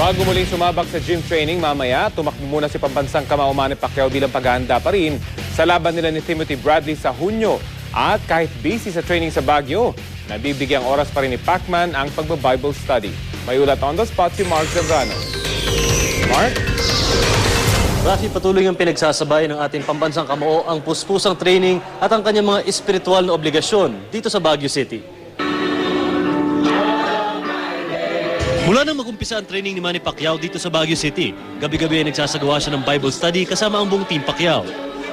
Bago muling sumabak sa gym training mamaya, tumakbo muna si pambansang kamao Manny Pacquiao bilang paghahanda pa rin sa laban nila ni Timothy Bradley sa Hunyo. At kahit busy sa training sa Baguio, nabibigyang oras pa rin ni Pacman ang pagbabible study. May ulat on the spot si Mark Zebrano. Mark? Rafi, patuloy ang pinagsasabay ng ating pambansang kamao ang puspusang training at ang kanyang mga espiritual na obligasyon dito sa Baguio City. Mula nang mag-umpisa ang training ni Manny Pacquiao dito sa Baguio City, gabi-gabi ay nagsasagawa siya ng Bible study kasama ang buong Team Pacquiao.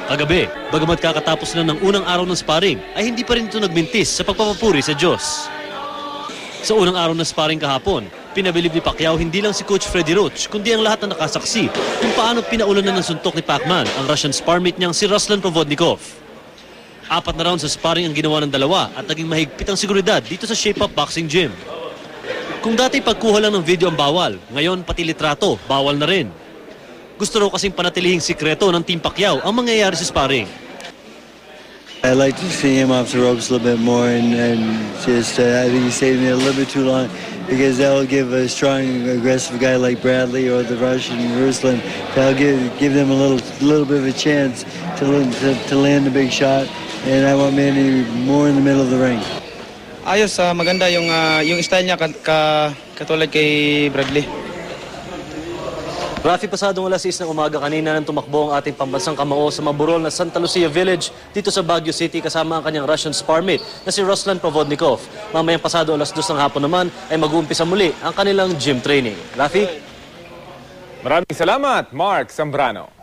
Kagabi, bagamat kakatapos na ng unang araw ng sparring, ay hindi pa rin ito nagmintis sa pagpapapuri sa Diyos. Sa unang araw ng sparring kahapon, pinabilib ni Pacquiao hindi lang si Coach Freddie Roach, kundi ang lahat na nakasaksi kung paano pinaulanan ng suntok ni Pacman ang Russian sparmate niyang si Ruslan Provodnikov. 4 na round sa sparring ang ginawa ng dalawa at naging mahigpit ang seguridad dito sa Shape Up Boxing Gym. Kung dati pagkuha lang ng video ang bawal, ngayon pati litrato, bawal na rin. Gusto raw kasing panatilihing sikreto ng Team Pacquiao ang mangyayari sa sparring. I'd like to see him off the ropes a little bit more and just, I think he's saving it a little bit too long because that will give a strong, aggressive guy like Bradley or the Russian Ruslan, that'll give them a little bit of a chance to land a big shot, and I want Manny more in the middle of the ring. Ayos, maganda yung style niya katulad kay Bradley. Rafi, pasadong alas 6 ng umaga kanina nang tumakbo ang ating pambansang kamao sa maburol na Santa Lucia Village dito sa Baguio City kasama ang kanyang Russian sparmate na si Ruslan Provodnikov. Mamayang pasado alas 2 ng hapon naman ay mag-uumpisa muli ang kanilang gym training. Rafi? Maraming salamat, Mark Zambrano.